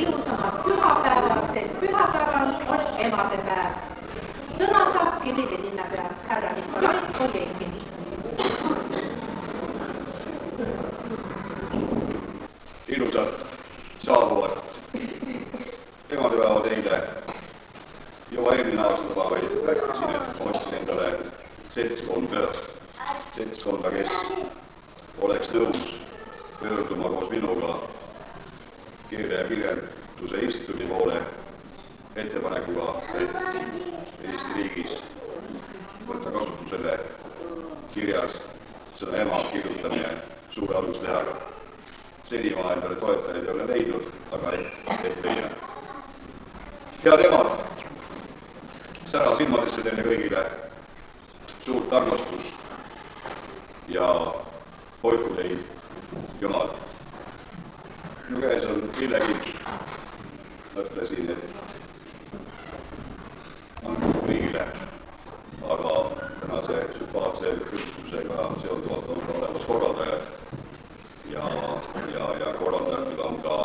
ilusamad pühapäeval, sest pühapäeval on emadepäev. Sõna saab Kiviõli linnapea härra Nikolai Olenkin. Ilusad saabuvad emadepäeva teile. Juba eelmine aasta ma rääkisin, et otsin endale seltskonda, kes oleks nõus pöörduma koos minuga keele ja kirjanduse instituudi poole ettepanekuga, et Eesti riigis võtta kasutusele kirjas sõna ema kirjutamine suure algustähega. Seni ma endale toetajaid ei ole leidnud, aga ehk leian. Head emad, sära silmadesse teile kõigile suurt armastust ja hoidku teid Jumal. Minu käes on lillekild. Mõtlesin, et annan kõigile, aga tänase sümpaatse üritusega seonduvalt on olemas korraldajad ja korraldajatel on ka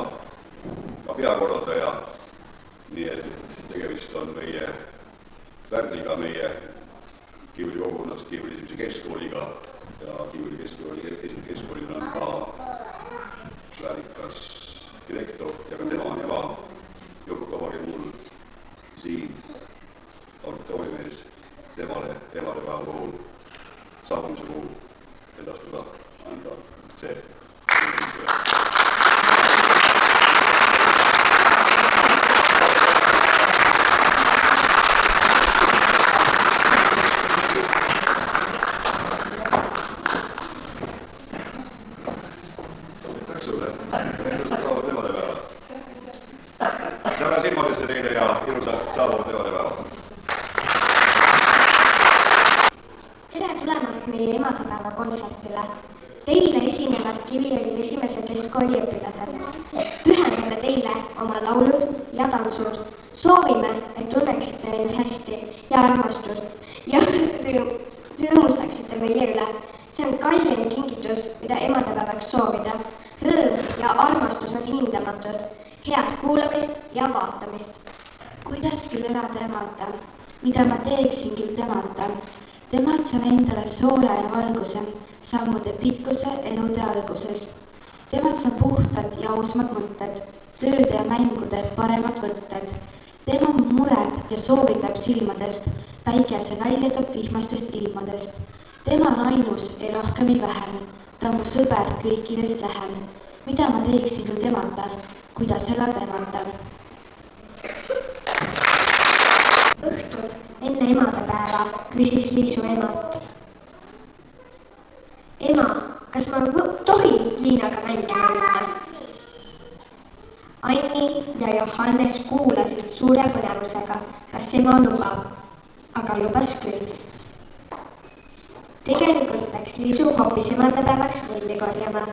peakorraldaja, nii et tegemist on meie Pärniga, meie Kiviõli kogukonnas Kiviõli esimese keskkooliga ja Kiviõli esimese keskkoolil on ka väärikas direktor ja ka tema on ema Jõukavagi mul siin auditooriumis temale emadepäeva puhul saabumise puhul edastada anda see. Sära silmadesse teile ja ilusat saabuvat emadepäeva. Tere tulemast meie emadepäeva kontsertile. Teile esinevad Kiviõli esimese keskkooli õpilased. Pühendame teile oma laulud ja tantsud. Soovime, et tunneksite end hästi ja armastud ja rõõmustaksite meie üle. See on kallim kingitus, mida emadepäevaks soovida. Rõõm ja armastus on hindamatud. Head kuulamist ja vaatamist. Kuidas küll elada emata, mida ma teeksin küll temata. Temalt saan endale sooja ja valguse, sammude pikkuse elude alguses. Temalt saan puhtad ja ausmad mõtted, tööde ja mängude paremad võtted. Tema mured ja soovid läheb silmadest, päigese välja toob vihmastest ilmadest. Tema on ainus, ei rohkem ei vähem, ta on mu sõber kõikidest lähem. Mida ma teeksin küll temata, kuidas elada emata. Õhtul enne emadepäeva küsis Liisu emalt. Ema, kas ma tohin Liinaga mängima minna? Anni ja Johannes kuulasid suure põnevusega, kas ema lubab, aga lubas küll. Tegelikult läks Liisu hoopis emadepäevaks lilli korjama.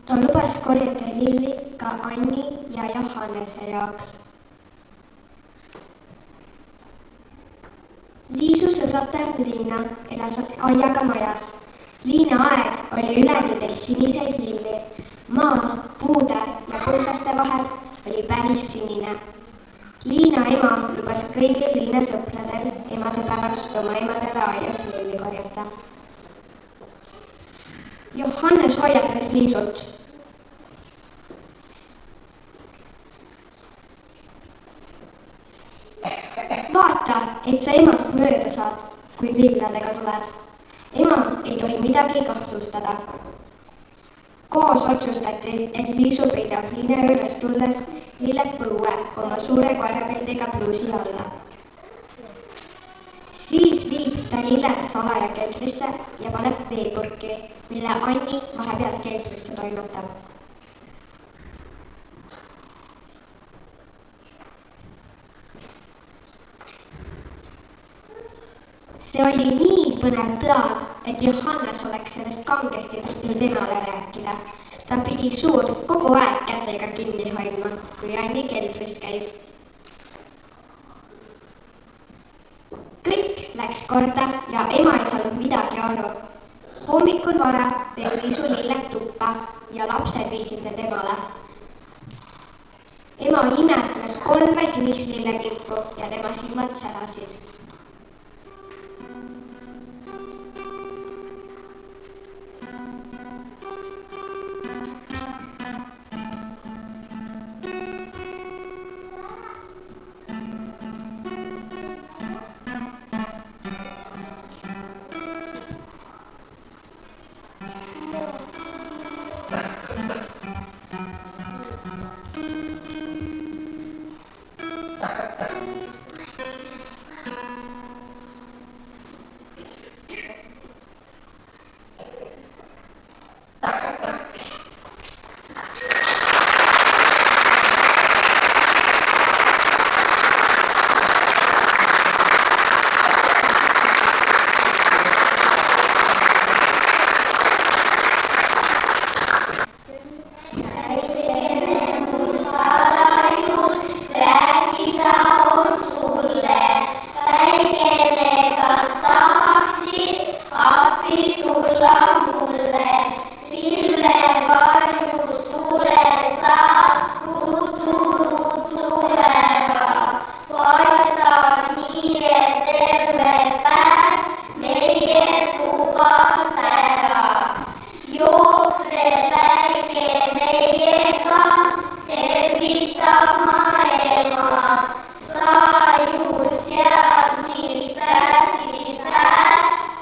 Ta lubas korjata lilli ka Anni ja Johannese jaoks. Liisu sõbratar Liina elas aiaga majas. Liina aed oli üleni täis siniseid lilli. Maa, puude ja kuusaste vahel oli päris sinine. Liina ema lubas kõigil Liina sõpradel emadepäevaks oma emadepäeva aias lilli korjata. Johannes hoiatas Liisut. Vaata, et sa emast mööda saad, kui lilladega tuled. Ema ei tohi midagi kahtlustada. Koos otsustati, et Liisu peidab Liina juures tulles lilled põue oma suure koerapildiga pluusi alla. Siis viib ta lilled salaja keldrisse ja paneb veepurki, mille Anni vahepeal keldrisse toimetab. See oli nii põnev plaan, et Johannes oleks sellest kangesti tahtnud emale rääkida. Ta pidi suud kogu aeg kätega kinni hoidma, kui Anni keldris käis. Kõik läks korda ja ema ei saanud midagi aru. Hommikul vara tõi Liisu lilled tuppa ja lapsed viisid need emale. Ema imetles 3 sinislillekippu ja tema silmad särasid.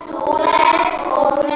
Tulee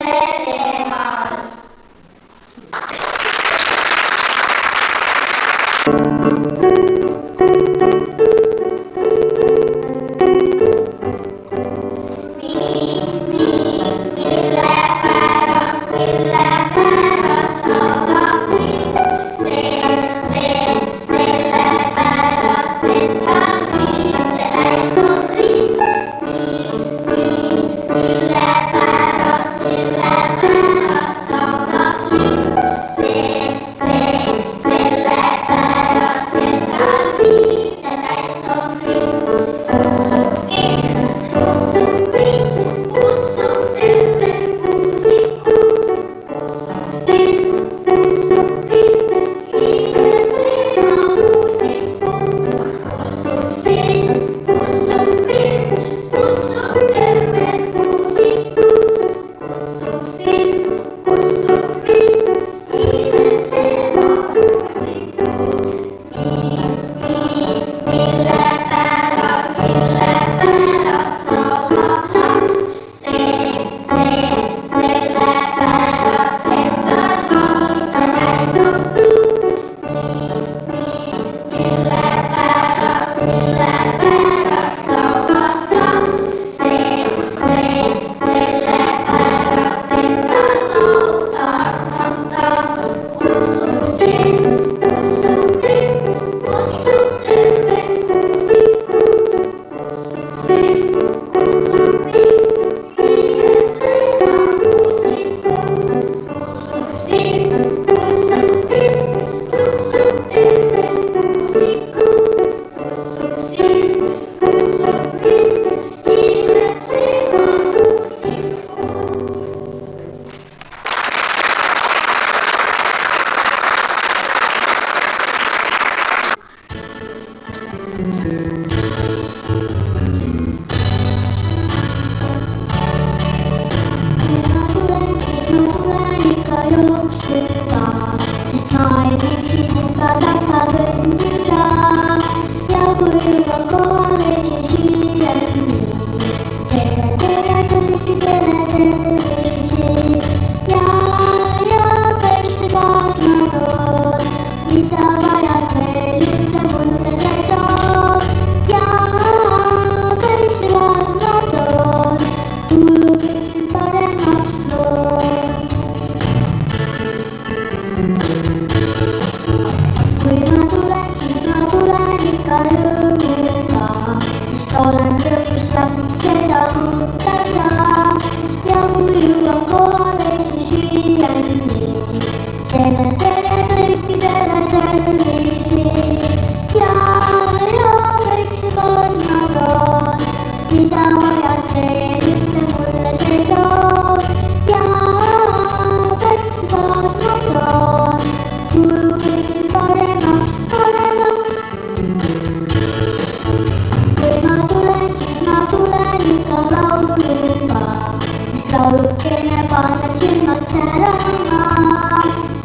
Taulukkeena paanad silmad särama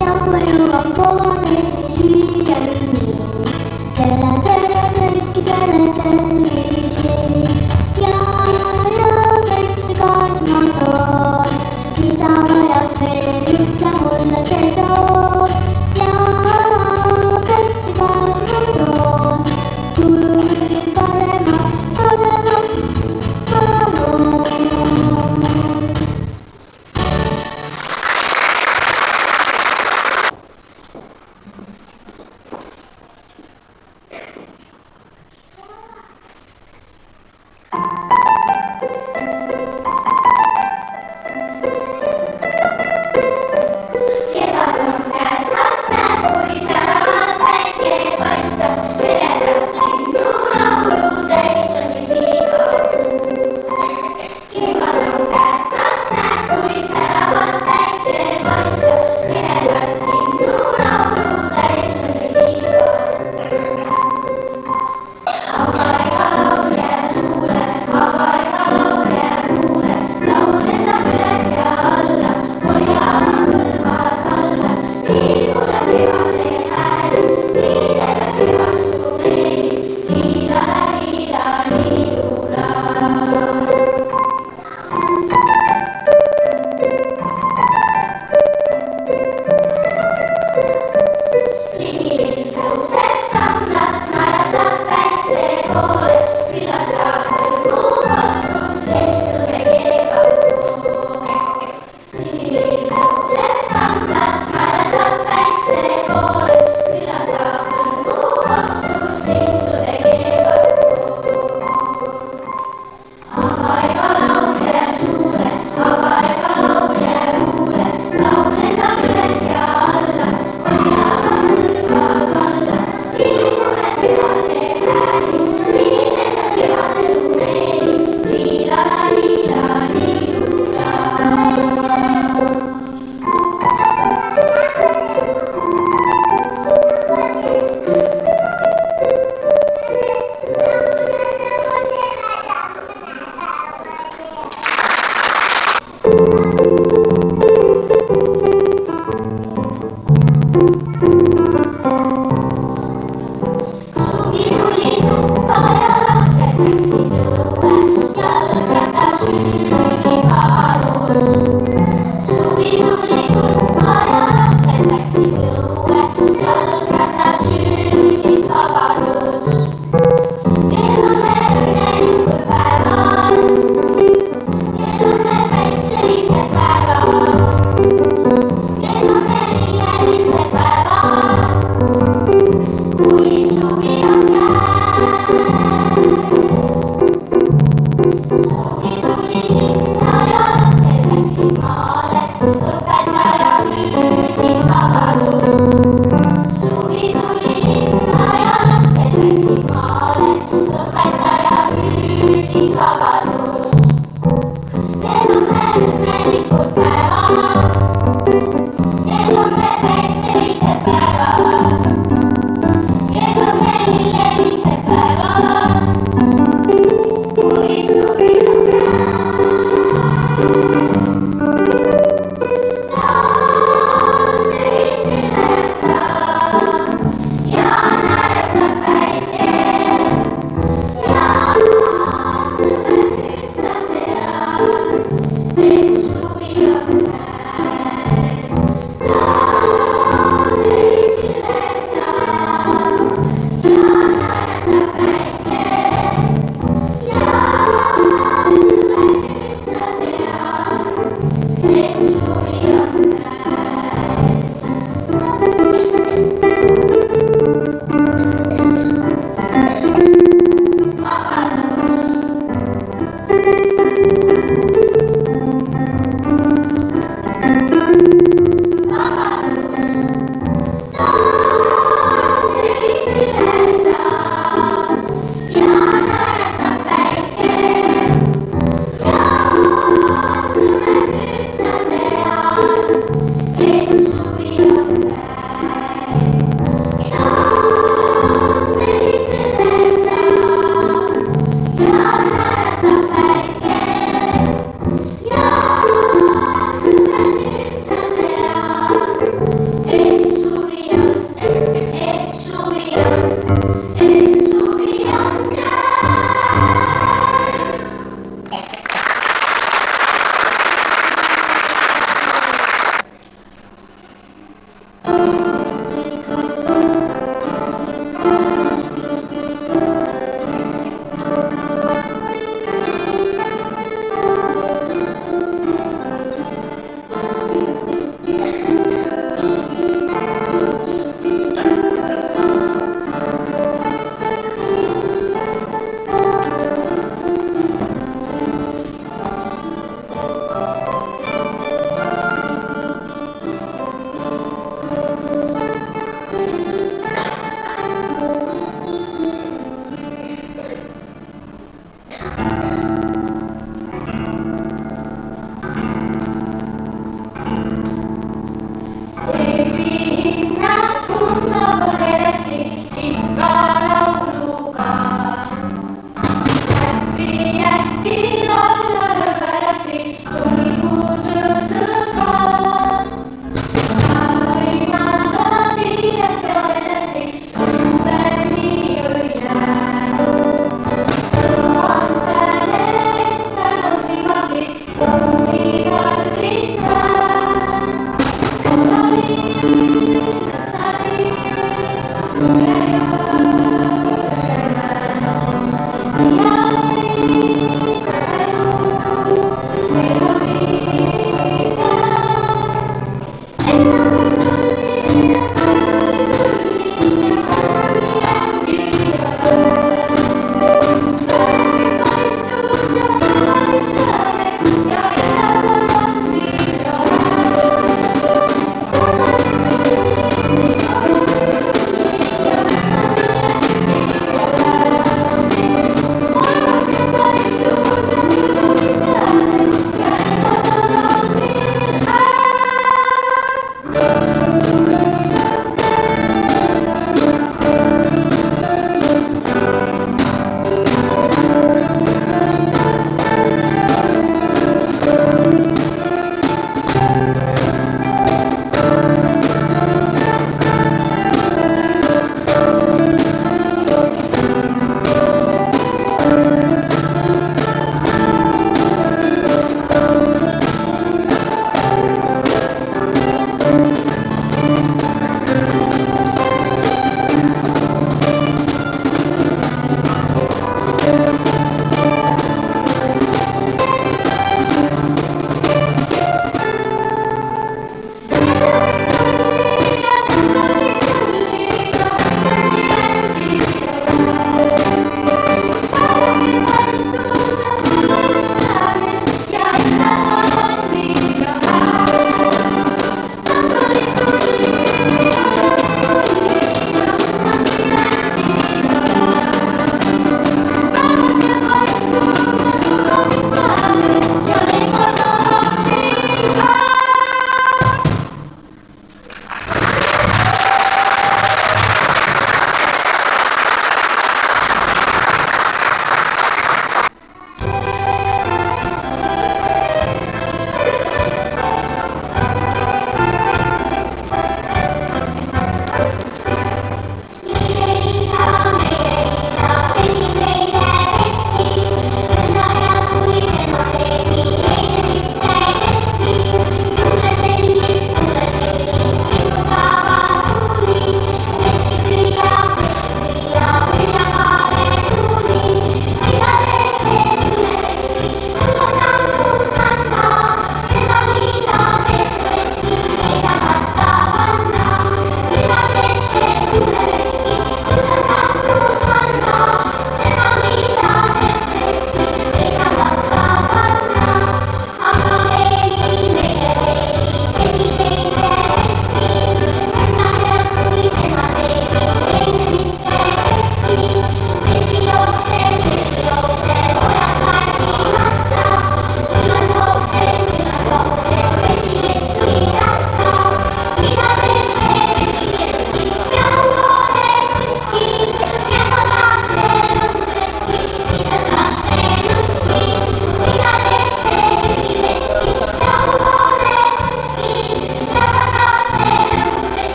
ja ma jõuan poolesi süüani. Tere, tere kõikidele tervisi ja väikse kaas ma toon. Mida vajad veel, ütle mulle see soov ja väikse kaas ma toon. Kuulge paremaks, paremaks, palun.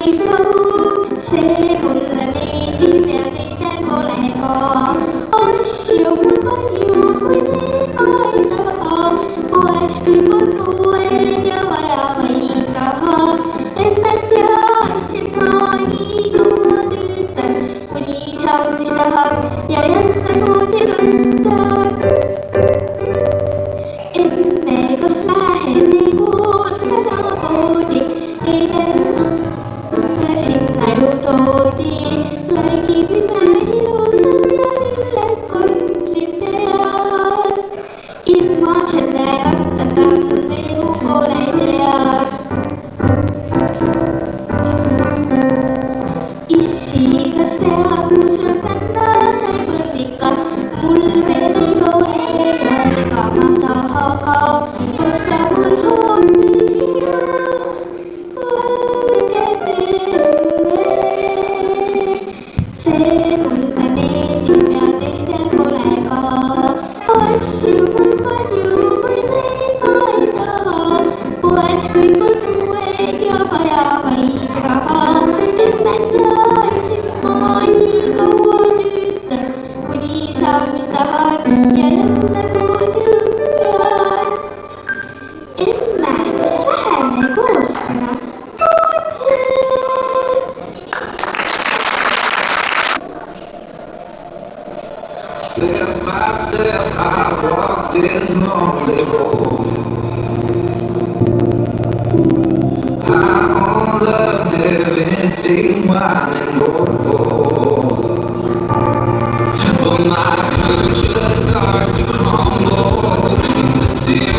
iPhone, see mulle meeldib ja teistel pole ka. Asju mul palju, kui neid ma ei taha. Poes kõik on uued ja vajavad raha. Emmet ja asjad ma nii kaua töötan, kuni saan mis tahan ja jälle moodi võtan. Emme, kas läheme koos täna poodi? Sinna ju toodi, lägib ime ilusad ja lilled kondli peal. Ilma selle rattata mul elu pole tead. Issi, kas tead, mu sõbranna sai võrdika? Mul veel ei ole ja ega ma taha ka osta mul hoopis igas. See mulle meeldib ja teistel pole ka. Asju mul palju, kui neid ma ei taha. Poes kõik on uued ja vajavad raha. Emmet ja asjad ma nii kaua töötan, kuni saan mis tahan ja jälle poodi lõppan. Emme, kas läheme koos täna poodi? Step by step, I walk this lonely road. I own the divinity, wine and gold. But my future starts to crumble in the city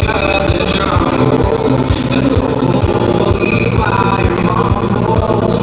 of the jungle, and the holy fire mumbles.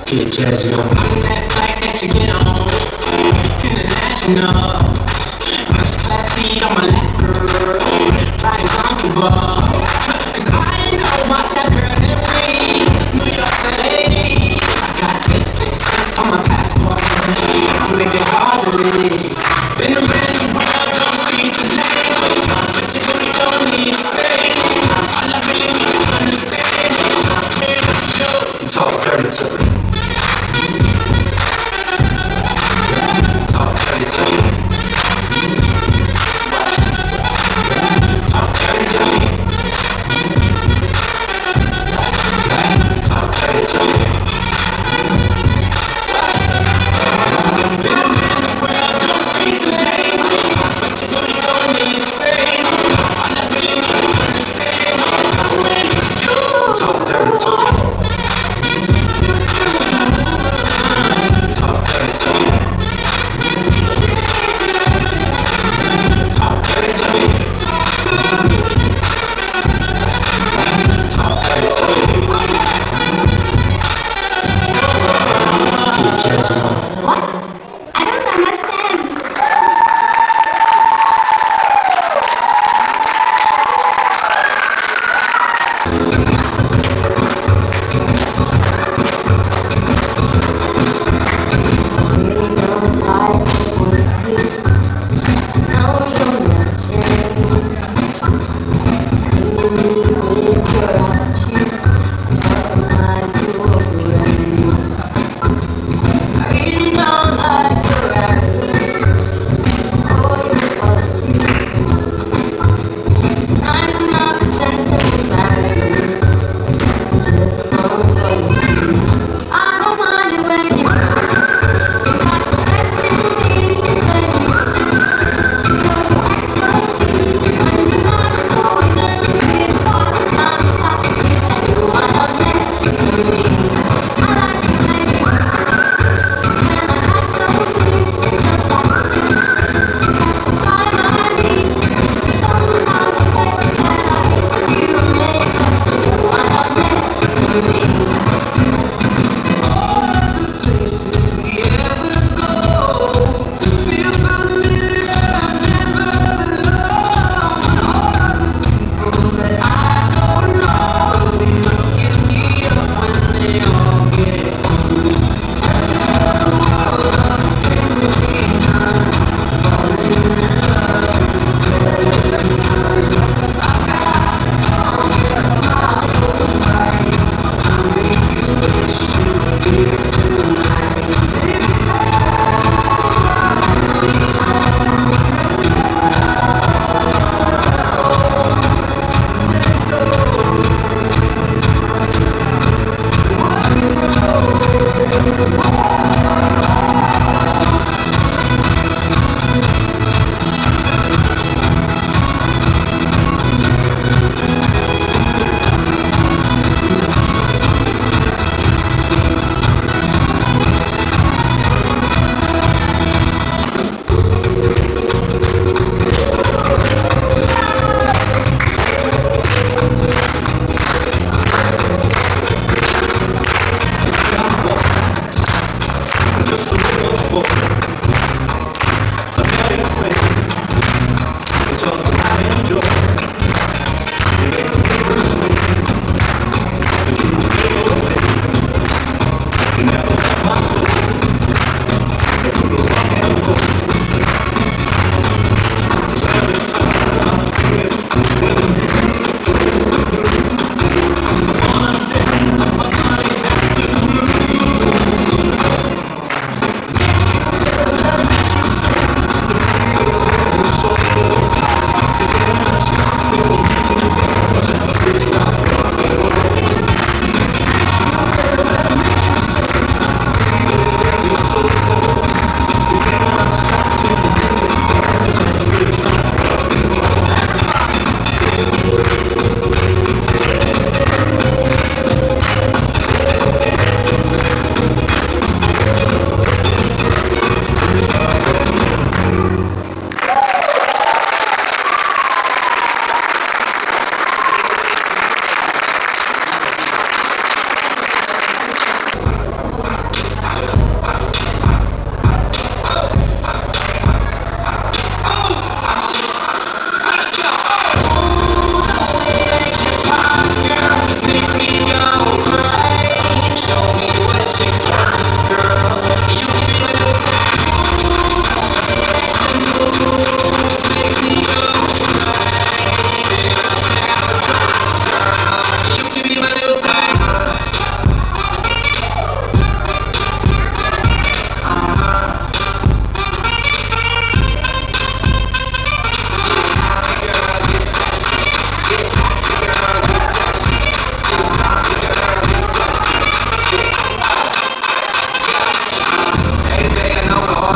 Get jazzy on. I'm that flight that you get on. International. First class seat on my lap, girl. Riding comfortable. Cause I know what that girl did be. New York to LA. I got lipstick stamps on my passport. I make it hard to leave. Been around the world, don't speak the language. But you really don't need to stay. All I really need to understand is I'm here with you. Talk dirty to me. Talk dirty to me. Talk dirty to me.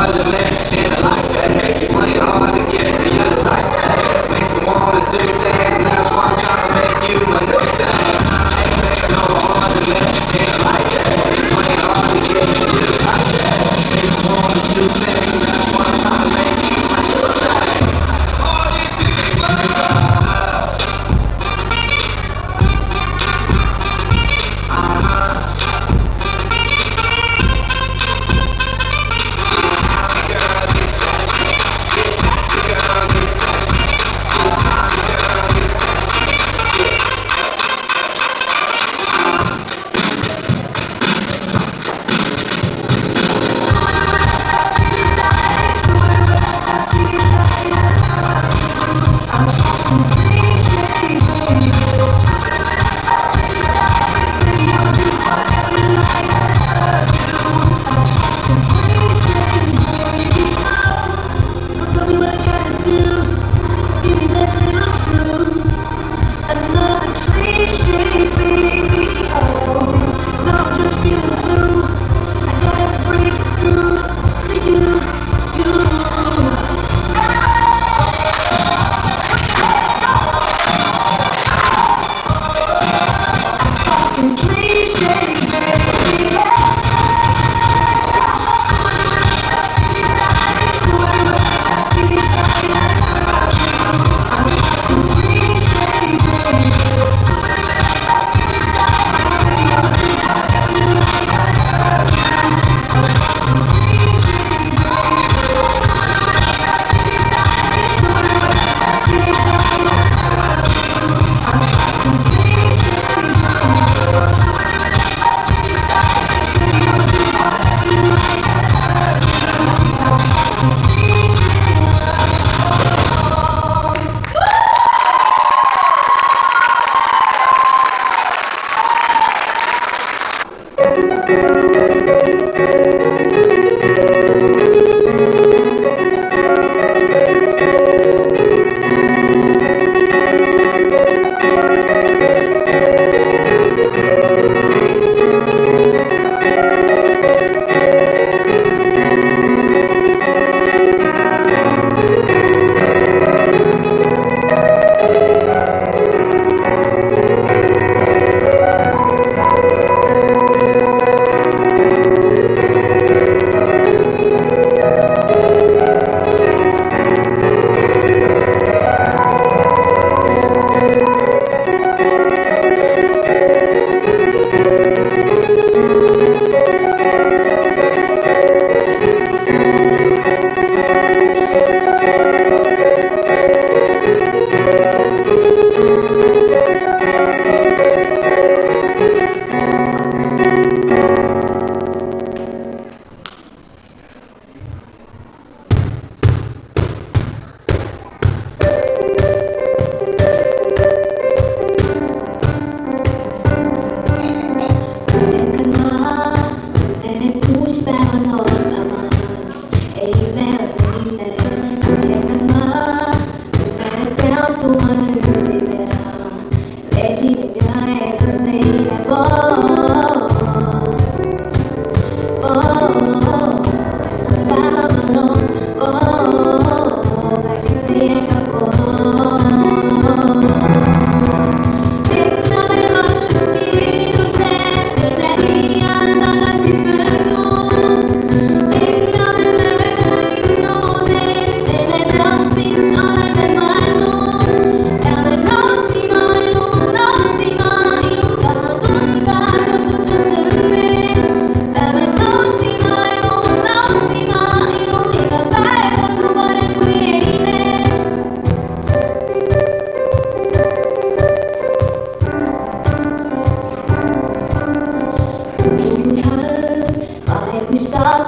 hard to let, and I like that. You play hard to get, and you're the type that makes me wanna do things, and that's why I'm trying to make you my new thing. Ain't making no hard to let, and I like that. You play hard to get, and you're the type that makes me wanna do things, and that's why I'm trying to make you my new thing. Party people. Kui saab